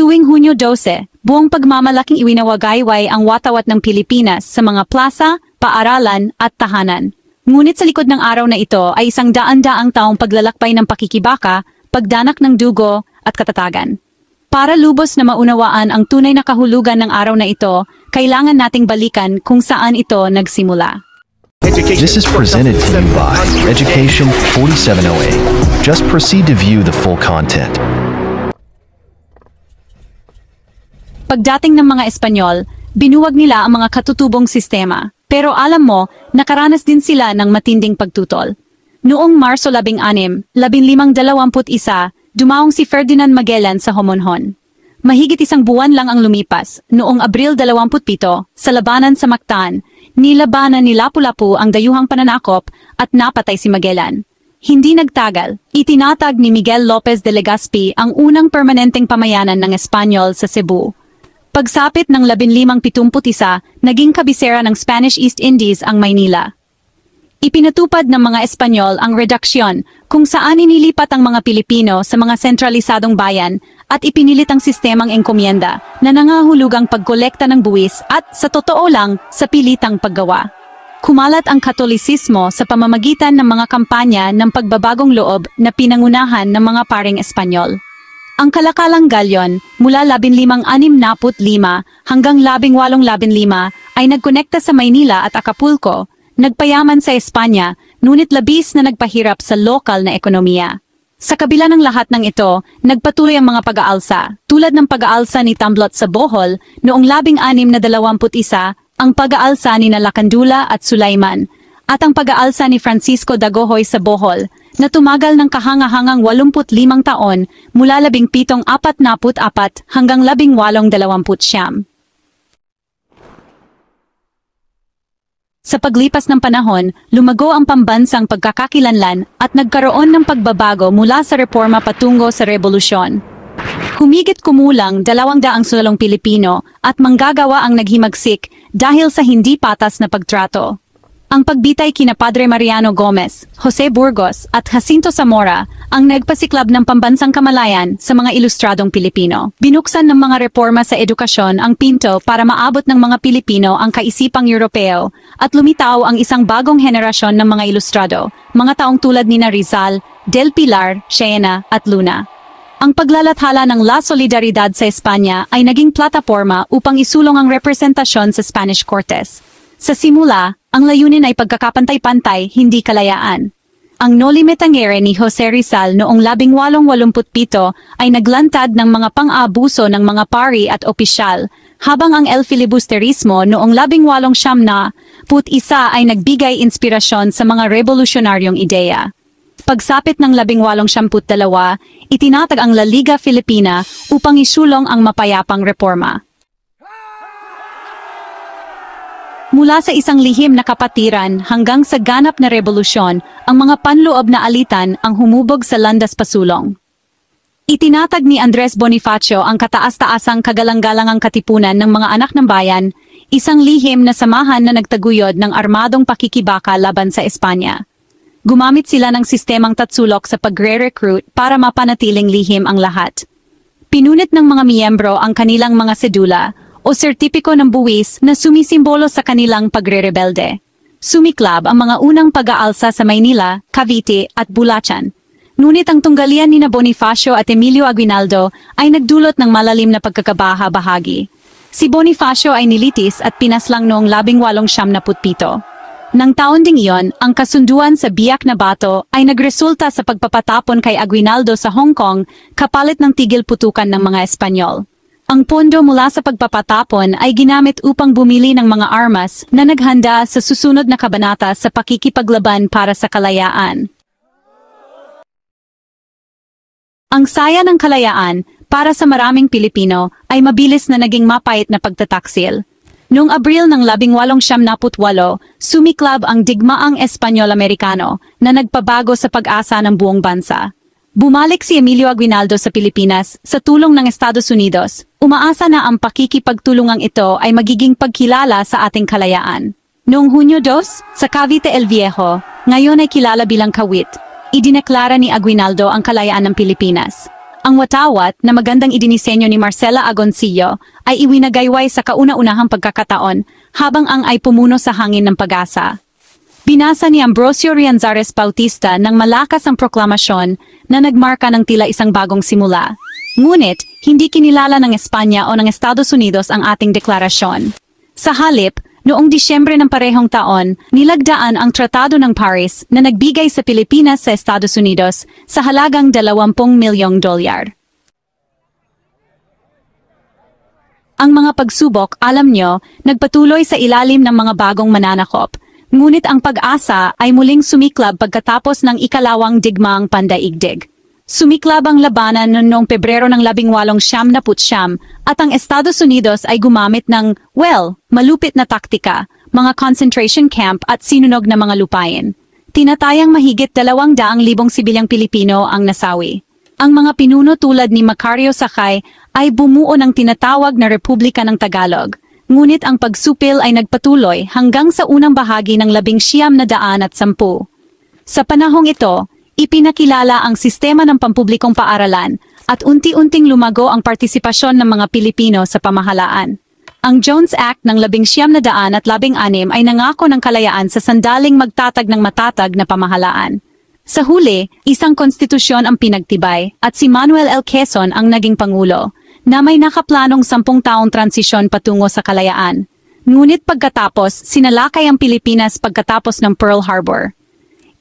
Tuwing Hunyo 12, buong pagmamalaking iwinawagayway ang watawat ng Pilipinas sa mga plaza, paaralan at tahanan. Ngunit sa likod ng araw na ito ay isang daan-daang taong paglalakbay ng pakikibaka, pagdanak ng dugo at katatagan. Para lubos na maunawaan ang tunay na kahulugan ng araw na ito, kailangan nating balikan kung saan ito nagsimula. This is presented to you by Education 4708. Just proceed to view the full content. Pagdating ng mga Espanyol, binuwag nila ang mga katutubong sistema. Pero alam mo, nakaranas din sila ng matinding pagtutol. Noong Marso 16, 1521, dumaong si Ferdinand Magellan sa Homonhon. Mahigit isang buwan lang ang lumipas, noong Abril 27, sa labanan sa Mactan, nilabanan ni Lapu-Lapu ang dayuhang pananakop at napatay si Magellan. Hindi nagtagal, itinatag ni Miguel Lopez de Legazpi ang unang permanenteng pamayanan ng Espanyol sa Cebu. Pagsapit ng 1571, naging kabisera ng Spanish East Indies ang Maynila. Ipinatupad ng mga Espanyol ang redaksyon kung saan inilipat ang mga Pilipino sa mga sentralisadong bayan at ipinilit ang sistemang engkomyenda na nangahulugang pagkolekta ng buwis at, sa totoo lang, sa pilitang paggawa. Kumalat ang Katolisismo sa pamamagitan ng mga kampanya ng pagbabagong loob na pinangunahan ng mga paring Espanyol. Ang kalakalang galyon mula 1565 hanggang 1815 ay nagkonekta sa Maynila at Acapulco, nagpayaman sa Espanya, ngunit labis na nagpahirap sa lokal na ekonomiya. Sa kabila ng lahat ng ito, nagpatuloy ang mga pag-aalsa, tulad ng pag-aalsa ni Tamblot sa Bohol noong 1621, ang pag-aalsa ni Lacandula at Sulaiman, at ang pag-aalsa ni Francisco Dagohoy sa Bohol, na tumagal ng kahangahangang 85 taon mula 1744 hanggang 1829. Sa paglipas ng panahon, lumago ang pambansang pagkakakilanlan at nagkaroon ng pagbabago mula sa reforma patungo sa revolusyon. Humigit kumulang 200 sulong Pilipino at manggagawa ang naghimagsik dahil sa hindi patas na pagtrato. Ang pagbitay kina Padre Mariano Gomez, Jose Burgos at Jacinto Zamora ang nagpasiklab ng pambansang kamalayan sa mga ilustradong Pilipino. Binuksan ng mga reforma sa edukasyon ang pinto para maabot ng mga Pilipino ang kaisipang Europeo at lumitaw ang isang bagong henerasyon ng mga ilustrado, mga taong tulad ni Rizal, Del Pilar, Siena at Luna. Ang paglalathala ng La Solidaridad sa Espanya ay naging plataporma upang isulong ang representasyon sa Spanish Cortes. Sa simula, ang layunin ay pagkakapantay-pantay, hindi kalayaan. Ang Noli Me Tangere ni Jose Rizal noong 1887 ay naglantad ng mga pang-aabuso ng mga pari at opisyal, habang ang El Filibusterismo noong 1891 ay nagbigay inspirasyon sa mga revolusyonaryong ideya. Pagsapit ng 1872, itinatag ang La Liga Filipina upang isulong ang mapayapang reforma. Mula sa isang lihim na kapatiran hanggang sa ganap na revolusyon, ang mga panloob na alitan ang humubog sa landas pasulong. Itinatag ni Andres Bonifacio ang kataas-taasang kagalang-galangang katipunan ng mga anak ng bayan, isang lihim na samahan na nagtaguyod ng armadong pakikibaka laban sa Espanya. Gumamit sila ng sistemang tatsulok sa pagre-recruit para mapanatiling lihim ang lahat. Pinunit ng mga miyembro ang kanilang mga sedula o sertipiko ng buwis na sumisimbolo sa kanilang pagre-rebelde. Sumiklab ang mga unang pag-aalsa sa Maynila, Cavite at Bulacan. Ngunit ang tunggalian ni Bonifacio at Emilio Aguinaldo ay nagdulot ng malalim na pagkakabaha-bahagi. Si Bonifacio ay nilitis at pinaslang noong 1877. Nang taon ding iyon, ang kasunduan sa Biak na Bato ay nagresulta sa pagpapatapon kay Aguinaldo sa Hong Kong kapalit ng tigil putukan ng mga Espanyol. Ang pondo mula sa pagpapatapon ay ginamit upang bumili ng mga armas na naghanda sa susunod na kabanata sa pakikipaglaban para sa kalayaan. Ang saya ng kalayaan, para sa maraming Pilipino, ay mabilis na naging mapait na pagtataksil. Noong Abril ng 1878, sumiklab ang digmaang Espanyol-Amerikano na nagpabago sa pag-asa ng buong bansa. Bumalik si Emilio Aguinaldo sa Pilipinas sa tulong ng Estados Unidos. Umaasa na ang pakikipagtulungang ito ay magiging pagkilala sa ating kalayaan. Noong Hunyo 2, sa Cavite el Viejo, ngayon ay kilala bilang Kawit, idineklara ni Aguinaldo ang kalayaan ng Pilipinas. Ang watawat na magandang idinisenyo ni Marcela Agoncillo ay iwinagayway sa kauna-unahang pagkakataon habang ang ay pumuno sa hangin ng pag-asa. Binasa ni Ambrosio Rianzares Bautista ng malakas ang proklamasyon na nagmarka ng tila isang bagong simula. Ngunit, hindi kinilala ng Espanya o ng Estados Unidos ang ating deklarasyon. Sa halip, noong Disyembre ng parehong taon, nilagdaan ang Tratado ng Paris na nagbigay sa Pilipinas sa Estados Unidos sa halagang $20 milyong. Ang mga pagsubok, alam nyo, nagpatuloy sa ilalim ng mga bagong mananakop. Ngunit ang pag-asa ay muling sumiklab pagkatapos ng ikalawang digmaang pandaigdig. Sumiklab ang labanan noong Pebrero ng 1899 at ang Estados Unidos ay gumamit ng, malupit na taktika, mga concentration camp at sinunog na mga lupain. Tinatayang mahigit 200,000 sibilyang Pilipino ang nasawi. Ang mga pinuno tulad ni Macario Sakay ay bumuo ng tinatawag na Republika ng Tagalog. Ngunit ang pagsupil ay nagpatuloy hanggang sa unang bahagi ng 1910. Sa panahong ito, ipinakilala ang sistema ng pampublikong paaralan at unti-unting lumago ang partisipasyon ng mga Pilipino sa pamahalaan. Ang Jones Act ng 1916 ay nangako ng kalayaan sa sandaling magtatag ng matatag na pamahalaan. Sa huli, isang konstitusyon ang pinagtibay at si Manuel L. Quezon ang naging pangulo, na may nakaplanong 10 taong transisyon patungo sa kalayaan. Ngunit pagkatapos, sinalakay ang Pilipinas pagkatapos ng Pearl Harbor.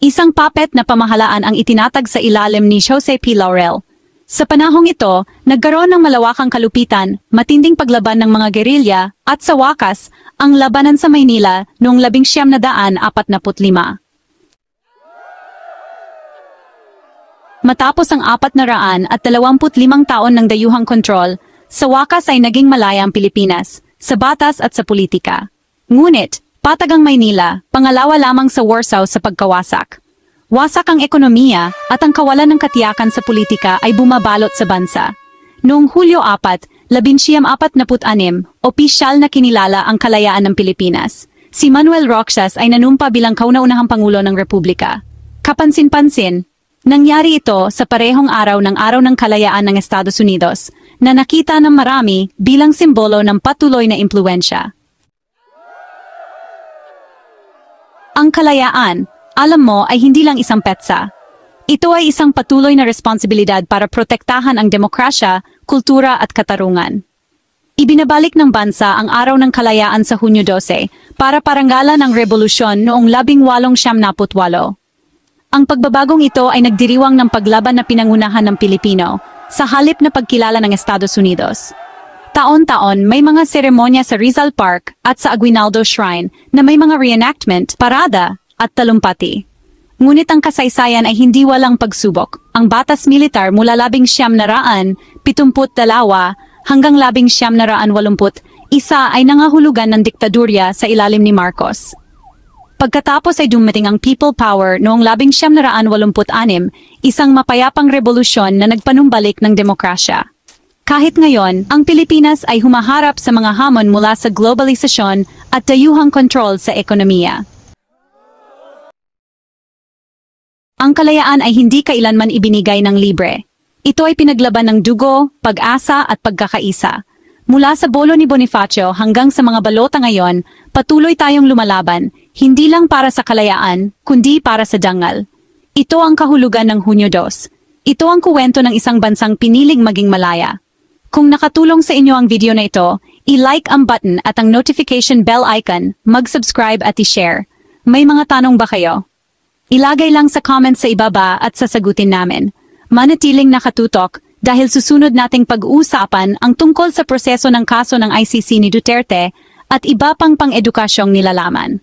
Isang puppet na pamahalaan ang itinatag sa ilalim ni Jose P. Laurel. Sa panahong ito, nagkaroon ng malawakang kalupitan, matinding paglaban ng mga gerilya, at sa wakas, ang labanan sa Maynila noong 1945. Matapos ang 425 taon ng dayuhang kontrol, sa wakas ay naging malaya ang Pilipinas, sa batas at sa politika. Ngunit, patag ang Maynila, pangalawa lamang sa Warsaw sa pagkawasak. Wasak ang ekonomiya at ang kawalan ng katiyakan sa politika ay bumabalot sa bansa. Noong Hulyo 4, 1946, opisyal na kinilala ang kalayaan ng Pilipinas. Si Manuel Roxas ay nanumpa bilang kauna-unahang Pangulo ng Republika. Kapansin-pansin, nangyari ito sa parehong araw ng Kalayaan ng Estados Unidos, na nakita ng marami bilang simbolo ng patuloy na impluwensya. Ang kalayaan, alam mo, ay hindi lang isang petsa. Ito ay isang patuloy na responsibilidad para protektahan ang demokrasya, kultura at katarungan. Ibinabalik ng bansa ang araw ng kalayaan sa Hunyo 12 para paranggalan ang revolusyon noong 1898. Ang pagbabagong ito ay nagdiriwang ng paglaban na pinangunahan ng Pilipino sa halip na pagkilala ng Estados Unidos. Taon-taon may mga seremonya sa Rizal Park at sa Aguinaldo Shrine na may mga reenactment, parada at talumpati. Ngunit ang kasaysayan ay hindi walang pagsubok. Ang batas militar mula 1972 hanggang 1981 ay nangahulugan ng diktadurya sa ilalim ni Marcos. Pagkatapos ay dumating ang People Power noong 1986, isang mapayapang revolusyon na nagpanumbalik ng demokrasya. Kahit ngayon, ang Pilipinas ay humaharap sa mga hamon mula sa globalisasyon at dayuhang kontrol sa ekonomiya. Ang kalayaan ay hindi kailanman ibinigay ng libre. Ito ay pinaglaban ng dugo, pag-asa at pagkakaisa. Mula sa bolo ni Bonifacio hanggang sa mga balota ngayon, patuloy tayong lumalaban, hindi lang para sa kalayaan, kundi para sa dangal. Ito ang kahulugan ng Hunyo 2. Ito ang kuwento ng isang bansang piniling maging malaya. Kung nakatulong sa inyo ang video na ito, i-like ang button at ang notification bell icon, mag-subscribe at i-share. May mga tanong ba kayo? Ilagay lang sa comments sa ibaba at sasagutin namin. Manatiling nakatutok dahil susunod nating pag-uusapan ang tungkol sa proseso ng kaso ng ICC ni Duterte at iba pang pang-edukasyong nilalaman.